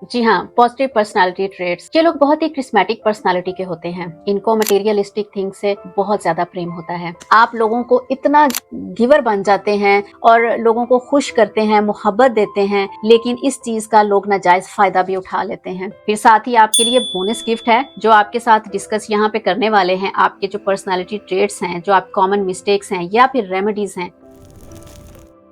जी हाँ, positive personality traits. ये लोग बहुत ही क्रिस्मेटिक पर्सनालिटी के होते हैं। इनको मटेरियलिस्टिक थिंग से बहुत ज्यादा प्रेम होता है। आप लोगों को इतना गिवर बन जाते हैं और लोगों को खुश करते हैं, मोहब्बत देते हैं, लेकिन इस चीज का लोग नाजायज फायदा भी उठा लेते हैं। फिर साथ ही आपके लिए बोनस गिफ्ट है जो आपके साथ डिस्कस यहाँ पे करने वाले हैं। आपके जो पर्सनालिटी ट्रेट्स हैं, जो आप कॉमन मिस्टेक्स हैं या फिर रेमेडीज हैं।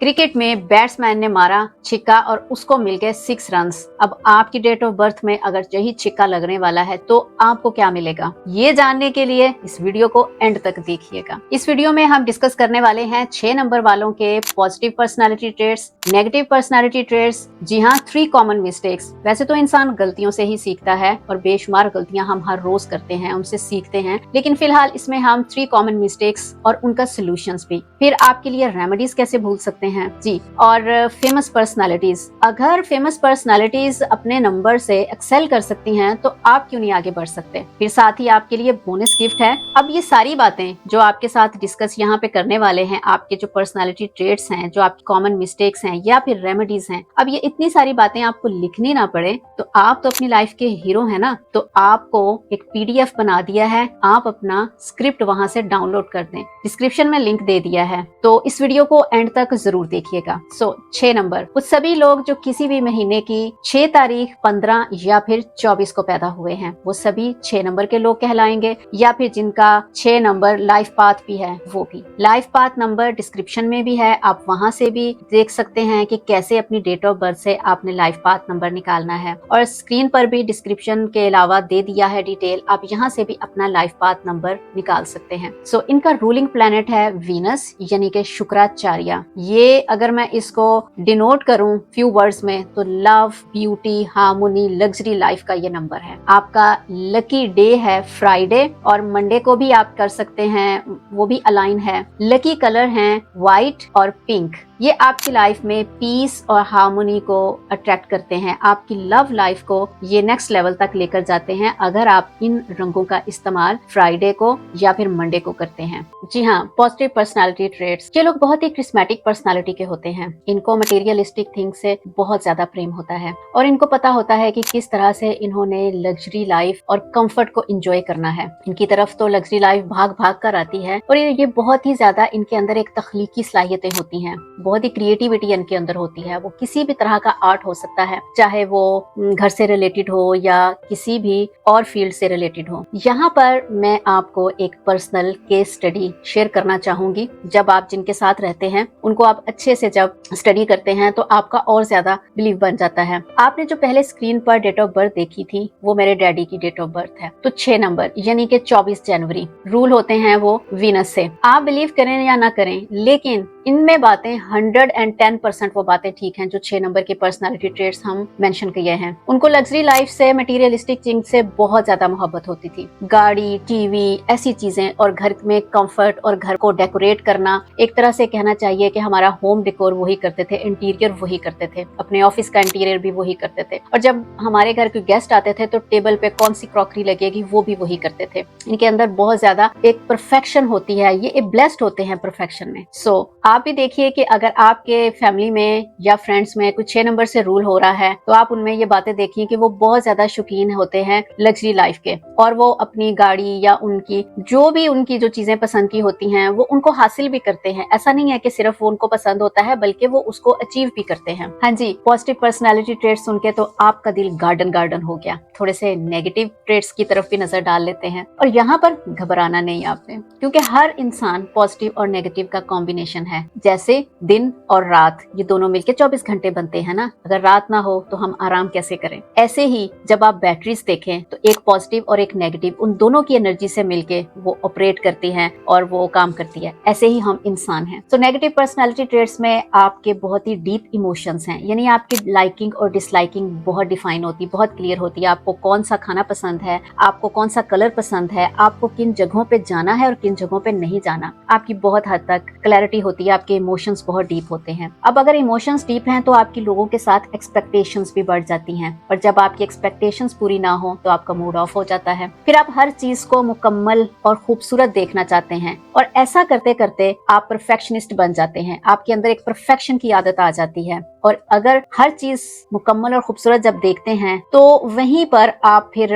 क्रिकेट में बैट्समैन ने मारा छिक्का और उसको मिल गए 6 रन। अब आपकी डेट ऑफ बर्थ में अगर यही छिक्का लगने वाला है तो आपको क्या मिलेगा, ये जानने के लिए इस वीडियो को एंड तक देखिएगा। इस वीडियो में हम डिस्कस करने वाले हैं 6 नंबर वालों के positive personality traits, negative personality traits. जी हाँ, 3 कॉमन मिस्टेक्स। वैसे तो इंसान गलतियों से ही सीखता है और बेशुमार गलतियां हम हर रोज करते हैं, उनसे सीखते हैं, लेकिन फिलहाल इसमें हम 3 कॉमन मिस्टेक्स और उनका सोल्यूशंस भी, फिर आपके लिए रेमेडीज कैसे भूल सकते हैं जी, और फेमस पर्सनालिटीज। अगर फेमस पर्सनालिटीज अपने नंबर से एक्सेल कर सकती हैं तो आप क्यों नहीं आगे बढ़ सकते। फिर साथ ही आपके लिए बोनस गिफ्ट है। अब ये सारी बातें जो आपके साथ डिस्कस यहाँ पे करने वाले हैं, आपके जो पर्सनालिटी ट्रेट्स हैं, जो आपकी कॉमन मिस्टेक्स हैं या फिर रेमेडीज हैं, अब ये इतनी सारी बातें आपको लिखनी ना पड़े तो आप तो अपनी लाइफ के हीरो है ना। तो आपको एक PDF बना दिया है, आप अपना स्क्रिप्ट वहां से डाउनलोड कर दें, डिस्क्रिप्शन में लिंक दे दिया है, तो इस वीडियो को एंड तक जरूर देखिएगा। 6 नंबर, वो सभी लोग जो किसी भी महीने की 6 तारीख, 15 या फिर 24 को पैदा हुए हैं, वो सभी 6 नंबर के लोग कहलाएंगे। या फिर जिनका 6 नंबर लाइफ पाथ भी है, वो भी। लाइफ पाथ नंबर डिस्क्रिप्शन में भी है, आप वहां से भी देख सकते हैं कि कैसे अपनी डेट ऑफ बर्थ से आपने लाइफ पाथ नंबर निकालना है, और स्क्रीन पर भी डिस्क्रिप्शन के अलावा दे दिया है डिटेल, आप यहाँ से भी अपना लाइफ पाथ नंबर निकाल सकते हैं। इनका रूलिंग प्लेनेट है वीनस, यानी कि शुक्राचार्य। ये अगर मैं इसको डिनोट करूं फ्यू वर्ड्स में तो love, beauty, harmony, luxury life का ये नंबर है। आपका लकी डे है फ्राइडे, और मंडे को भी आप कर सकते हैं, वो भी अलाइन है। लकी कलर हैं व्हाइट और पिंक। ये आपकी लाइफ में पीस और हार्मोनी को अट्रैक्ट करते हैं, आपकी लव लाइफ को ये नेक्स्ट लेवल तक लेकर जाते हैं अगर आप इन रंगों का इस्तेमाल फ्राइडे को या फिर मंडे को करते हैं। जी हाँ, पॉजिटिव पर्सनालिटी ट्रेट्स। ये लोग बहुत ही क्रिस्मेटिक पर्सनालिटी के होते हैं। इनको मटेरियलिस्टिक थिंग से बहुत ज्यादा प्रेम होता है और इनको पता होता है कि किस तरह से इन्होंने लग्जरी लाइफ और कंफर्ट को एंजॉय करना है। इनकी तरफ तो लग्जरी लाइफ भाग भाग कर आती है और ये बहुत ही ज्यादा इनके अंदर एक तख्लीकी सलाहियतें होती हैं, बहुत ही क्रिएटिविटी इनके अंदर होती है। वो किसी भी तरह का आर्ट हो सकता है, चाहे वो घर से रिलेटेड हो या किसी भी और फील्ड से रिलेटेड हो। यहाँ पर मैं आपको एक पर्सनल केस स्टडी शेयर करना चाहूंगी। जब आप जिनके साथ रहते हैं उनको आप अच्छे से जब स्टडी करते हैं तो आपका और ज्यादा बिलीव बन जाता है। आपने जो पहले स्क्रीन पर डेट ऑफ बर्थ देखी थी वो मेरे डैडी की डेट ऑफ बर्थ है, तो 6 नंबर यानी कि 24 जनवरी। रूल होते हैं वो वीनस से। आप बिलीव करें या ना करें, लेकिन इनमें बातें 110% वो बातें ठीक हैं जो 6 नंबर के पर्सनालिटी ट्रेट्स हम मेंशन किए हैं। उनको लग्जरी लाइफ से, मटेरियलिस्टिक थिंग से बहुत ज्यादा मोहब्बत होती थी। गाड़ी, टीवी, ऐसी चीजें, और घर में कंफर्ट और घर को डेकोरेट करना। एक तरह से कहना चाहिए कि हमारा होम डेकोर वही करते थे, इंटीरियर वही करते थे, अपने ऑफिस का इंटीरियर भी वही करते थे, और जब हमारे घर के गेस्ट आते थे तो टेबल पे कौन सी क्रॉकरी लगेगी वो भी वही करते थे। इनके अंदर बहुत ज्यादा एक परफेक्शन होती है, ये ब्लेस्ड होते हैं परफेक्शन में। आप भी देखिए कि अगर आपके फैमिली में या फ्रेंड्स में कुछ 6 नंबर से रूल हो रहा है तो आप उनमें ये बातें देखिए कि वो बहुत ज्यादा शौकीन होते हैं लग्जरी लाइफ के, और वो अपनी गाड़ी या उनकी जो भी उनकी जो चीजें पसंद की होती हैं वो उनको हासिल भी करते हैं। ऐसा नहीं है कि सिर्फ वो उनको पसंद होता है, बल्कि वो उसको अचीव भी करते हैं। हाँ जी, पॉजिटिव पर्सनालिटी ट्रेट्स सुन के तो आपका दिल गार्डन गार्डन हो गया। थोड़े से नेगेटिव ट्रेट्स की तरफ भी नजर डाल लेते हैं, और यहाँ पर घबराना नहीं आपने, क्योंकि हर इंसान पॉजिटिव और नेगेटिव का कॉम्बिनेशन है। जैसे दिन और रात, ये दोनों मिलके 24 घंटे बनते हैं ना। अगर रात ना हो तो हम आराम कैसे करें। ऐसे ही जब आप बैटरीज देखें तो एक पॉजिटिव और एक नेगेटिव, उन दोनों की एनर्जी से मिलके वो ऑपरेट करती हैं और वो काम करती है। ऐसे ही हम इंसान हैं। नेगेटिव पर्सनालिटी ट्रेट्स में आपके बहुत ही डीप इमोशंस हैं, यानी आपकी लाइकिंग और डिसलाइकिंग बहुत डिफाइन होती, बहुत क्लियर होती है। आपको कौन सा खाना पसंद है, आपको कौन सा कलर पसंद है, आपको किन जगहों पे जाना है और किन जगहों पे नहीं जाना, आपकी बहुत हद तक क्लैरिटी होती है। आपके इमोशंस बहुत बहुत डीप होते हैं। अब अगर इमोशंस डीप हैं तो आपकी लोगों के साथ एक्सपेक्टेशंस भी बढ़ जाती हैं, और जब आपकी एक्सपेक्टेशंस पूरी ना हो तो आपका मूड ऑफ हो जाता है। फिर आप हर चीज को मुकम्मल और खूबसूरत देखना चाहते हैं, और ऐसा करते करते आप परफेक्शनिस्ट बन जाते हैं। आपके अंदर एक परफेक्शन की आदत आ जाती है, और अगर हर चीज मुकम्मल और खूबसूरत जब देखते हैं तो वहीं पर आप फिर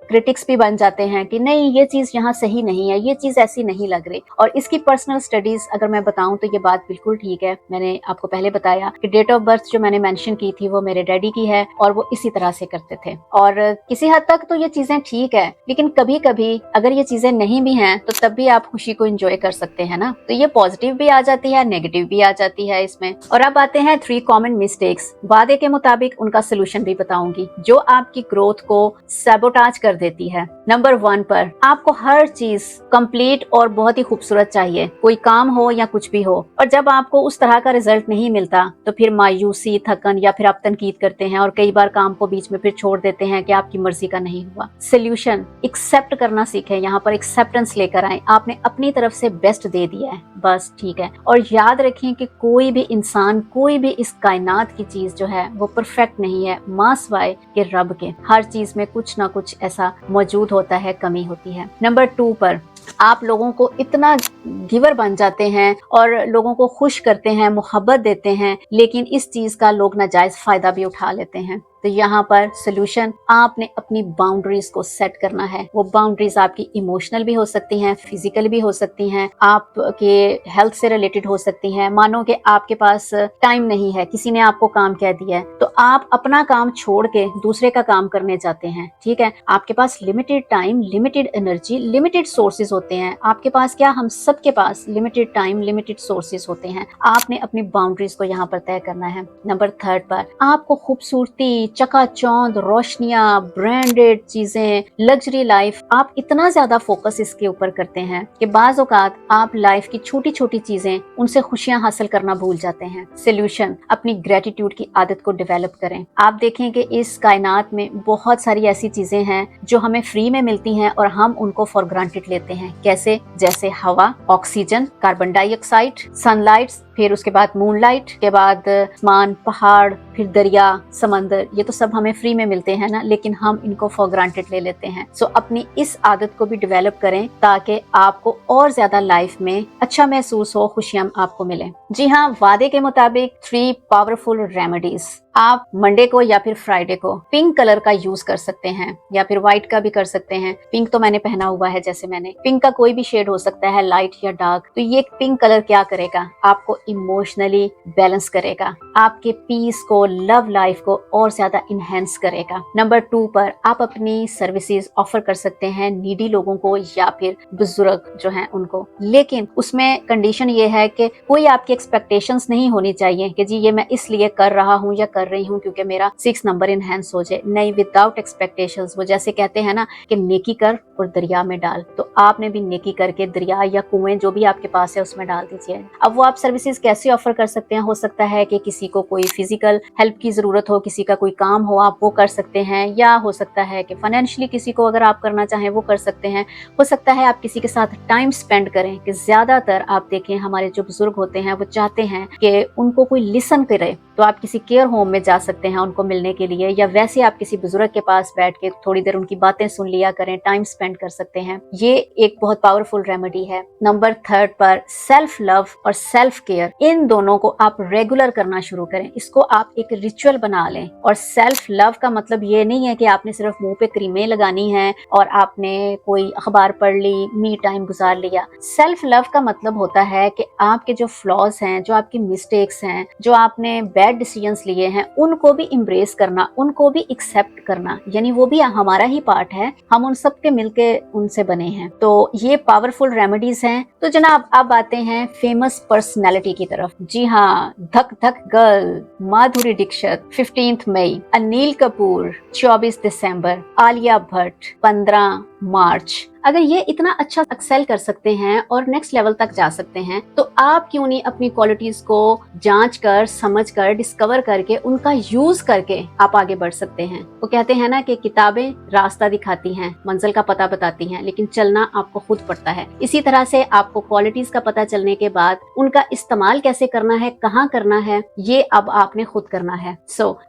क्रिटिक्स भी बन जाते हैं कि नहीं, ये चीज यहाँ सही नहीं है, ये चीज ऐसी नहीं लग रही। और इसकी पर्सनल स्टडीज अगर मैं बताऊं तो ये बात बिल्कुल ठीक है। मैंने आपको पहले बताया कि डेट ऑफ बर्थ जो मैंने मेंशन की थी वो मेरे डैडी की है, और वो इसी तरह से करते थे। और किसी हद तक तो ये चीजें ठीक है, लेकिन कभी कभी अगर ये चीजें नहीं भी हैं तो तब भी आप खुशी को एंजॉय कर सकते हैं ना। तो ये पॉजिटिव भी आ जाती है, नेगेटिव भी आ जाती है इसमें। और अब आते हैं 3 कॉमन मिस्टेक्स। वादे के मुताबिक उनका सोल्यूशन भी बताऊंगी जो आपकी ग्रोथ को सैबोटाज कर देती है। नंबर 1 पर आपको हर चीज कंप्लीट और बहुत ही खूबसूरत चाहिए, कोई काम हो या कुछ भी हो, और जब आपको उस तरह का रिजल्ट नहीं मिलता तो फिर मायूसी, थकन, या फिर आप तनकीद करते हैं, और कई बार काम को बीच में फिर छोड़ देते हैं कि आपकी मर्जी का नहीं हुआ। सोल्यूशन एक्सेप्ट करना सीखें, यहाँ पर एक्सेप्टेंस लेकर आए। आपने अपनी तरफ से बेस्ट दे दिया है, बस ठीक है। और याद रखें कि कोई भी इंसान, कोई भी इस कायनात की चीज जो है वो परफेक्ट नहीं है, मां सिवाय के रब के। हर चीज में कुछ ना कुछ ऐसा मौजूद होता है, कमी होती है। नंबर 2 पर आप लोगों को इतना गिवर बन जाते हैं और लोगों को खुश करते हैं, मोहब्बत देते हैं, लेकिन इस चीज का लोग नाजायज फायदा भी उठा लेते हैं। तो यहाँ पर सोल्यूशन, आपने अपनी बाउंड्रीज को सेट करना है। वो बाउंड्रीज आपकी इमोशनल भी हो सकती हैं, फिजिकल भी हो सकती हैं, आपके हेल्थ से रिलेटेड हो सकती हैं। मानो कि आपके पास टाइम नहीं है, किसी ने आपको काम कह दिया है, तो आप अपना काम छोड़ के दूसरे का काम करने जाते हैं। ठीक है, आपके पास limited time, limited energy, limited sources होते हैं। आपके पास क्या, हम सबके पास लिमिटेड टाइम, लिमिटेड सोर्सेज होते हैं। आपने अपनी बाउंड्रीज को यहाँ पर तय करना है। नंबर 3 पर आपको खूबसूरती, चकाचौंध, रोशनियां, ब्रांडेड चीजें, लग्जरी लाइफ, आप इतना ज्यादा फोकस इसके ऊपर करते हैं कि बाज औकात आप लाइफ की छोटी छोटी चीजें, उनसे खुशियां हासिल करना भूल जाते हैं। सोल्यूशन, अपनी ग्रेटिट्यूड की आदत को डेवलप करें। आप देखें कि इस कायनात में बहुत सारी ऐसी चीजें हैं जो हमें फ्री में मिलती हैं और हम उनको फॉर ग्रांटेड लेते हैं। कैसे? जैसे हवा, ऑक्सीजन, कार्बन डाइऑक्साइड, सनलाइट, फिर उसके बाद मूनलाइट, के बाद आसमान, पहाड़, फिर दरिया, समंदर, ये तो सब हमें फ्री में मिलते हैं ना, लेकिन हम इनको फॉर ग्रांटेड ले लेते हैं। सो अपनी इस आदत को भी डेवलप करें ताकि आपको और ज्यादा लाइफ में अच्छा महसूस हो, खुशियां आपको मिले। जी हाँ, वादे के मुताबिक 3 पावरफुल रेमेडीज। आप मंडे को या फिर फ्राइडे को पिंक कलर का यूज कर सकते हैं, या फिर व्हाइट का भी कर सकते हैं। पिंक तो मैंने पहना हुआ है, जैसे मैंने, पिंक का कोई भी शेड हो सकता है, लाइट या डार्क। तो ये पिंक कलर क्या करेगा, आपको इमोशनली बैलेंस करेगा, आपके पीस को, लव लाइफ को और ज्यादा इनहेंस करेगा। नंबर 2 पर आप अपनी सर्विसेज ऑफर कर सकते हैं नीडी लोगों को या फिर बुजुर्ग जो हैं उनको, लेकिन उसमें कंडीशन ये है कि कोई आपकी एक्सपेक्टेशंस नहीं होनी चाहिए कि जी ये मैं इसलिए कर रहा हूँ या कर रही हूँ क्योंकि मेरा 6 नंबर इनहेंस हो जाए। नहीं, विदाउट एक्सपेक्टेशंस। वो जैसे कहते हैं ना कि नेकी कर और दरिया में डाल, तो आपने भी नेकी करके दरिया या कुएं जो भी आपके पास है उसमें डाल दीजिए। अब वो आप सर्विसेज कैसे ऑफर कर सकते हैं? हो सकता है कि किसी को कोई फिजिकल हेल्प की जरूरत हो, किसी का कोई काम हो, आप वो कर सकते हैं, या हो सकता है कि फाइनेंशियली किसी को अगर आप करना चाहें वो कर सकते हैं। हो सकता है आप किसी के साथ टाइम स्पेंड करें, कि ज्यादातर आप देखें हमारे जो बुजुर्ग होते हैं वो चाहते हैं कि उनको कोई लिसन करे, तो आप किसी केयर होम में जा सकते हैं उनको मिलने के लिए, या वैसे आप किसी बुजुर्ग के पास बैठ के थोड़ी देर उनकी बातें सुन लिया करें, टाइम स्पेंड कर सकते हैं। ये एक बहुत पावरफुल रेमेडी है। नंबर 3 पर सेल्फ लव और सेल्फ केयर, इन दोनों को आप रेगुलर करना शुरू करें। इसको आप एक रिचुअल बना लें। और सेल्फ लव का मतलब ये नहीं है कि आपने सिर्फ मुंह पे क्रीमें लगानी है और आपने कोई अखबार पढ़ ली, मी टाइम गुजार लिया। सेल्फ लव का मतलब होता है कि आपके जो फ्लॉज हैं, जो आपकी मिस्टेक्स हैं, जो आपने बैड डिसीजंस लिए हैं, उनको भी इम्ब्रेस करना, उनको भी एक्सेप्ट करना, यानी वो भी हमारा ही पार्ट है, हम उन सब के मिलके उनसे बने हैं। तो ये पावरफुल रेमेडीज हैं। तो जनाब अब आते हैं फेमस पर्सनैलिटी की तरफ। जी हाँ, धक धक गर्ल माधुरी दीक्षित 15 मई, अनिल कपूर 24 दिसंबर, आलिया भट्ट 15 मार्च। अगर ये इतना अच्छा एक्सेल कर सकते हैं और नेक्स्ट लेवल तक जा सकते हैं, तो आप क्यों नहीं अपनी क्वालिटीज को जांच कर, समझ कर, डिस्कवर करके, उनका यूज करके आप आगे बढ़ सकते हैं। वो कहते हैं ना कि किताबें रास्ता दिखाती हैं, मंजिल का पता बताती हैं, लेकिन चलना आपको खुद पड़ता है। इसी तरह से आपको क्वालिटीज का पता चलने के बाद उनका इस्तेमाल कैसे करना है, कहाँ करना है, ये अब आपने खुद करना है।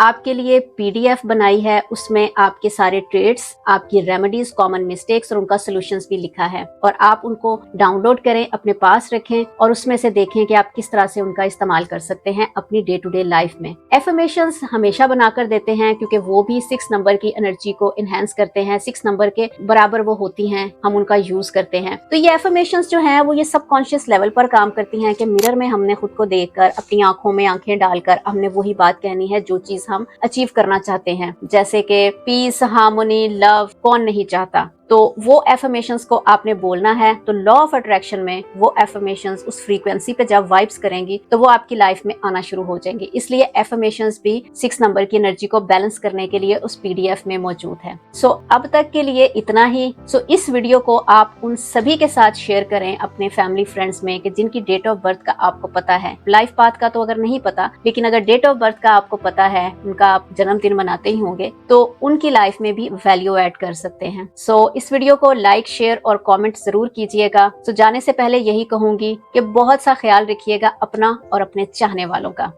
आपके लिए PDF बनाई है, उसमें आपके सारे ट्रेड्स, आपकी रेमेडीज, कॉमन मिस्टेक्स और उनका सॉल्यूशंस भी लिखा है, और आप उनको डाउनलोड करें, अपने पास रखें और उसमें से देखें कि आप किस तरह से उनका इस्तेमाल कर सकते हैं अपनी डे टू डे लाइफ में। एफर्मेशंस हमेशा बनाकर देते हैं, क्योंकि वो भी 6 नंबर की एनर्जी को एनहेंस करते हैं, 6 नंबर के बराबर वो होती हैं, हम उनका यूज करते हैं। तो ये एफर्मेशंस जो है वो ये सबकॉन्शियस लेवल पर काम करती हैं कि मिरर में हमने खुद को देखकर, अपनी आंखों में आंखें डालकर हमने वही बात कहनी है जो चीज हम अचीव करना चाहते हैं। जैसे कि पीस, हार्मोनी, लव कौन नहीं चाहता। तो वो एफर्मेशंस को आपने बोलना है। तो लॉ ऑफ अट्रैक्शन में वो एफर्मेशंस उस फ्रीक्वेंसी पे जब वाइब्स करेंगी तो वो आपकी लाइफ में आना शुरू हो जाएंगी। इसलिए एफर्मेशंस भी 6 नंबर की एनर्जी को बैलेंस करने के लिए उस PDF में मौजूद है। अब तक के लिए इतना ही। इस वीडियो को आप उन सभी के साथ शेयर करें, अपने फैमिली फ्रेंड्स में, कि जिनकी डेट ऑफ बर्थ का आपको पता है। लाइफ पाथ का तो अगर नहीं पता, लेकिन अगर डेट ऑफ बर्थ का आपको पता है, उनका आप जन्मदिन मनाते ही होंगे, तो उनकी लाइफ में भी वैल्यू ऐड कर सकते हैं। इस वीडियो को लाइक, शेयर और कमेंट जरूर कीजिएगा। जाने से पहले यही कहूंगी कि बहुत सा ख्याल रखिएगा अपना और अपने चाहने वालों का।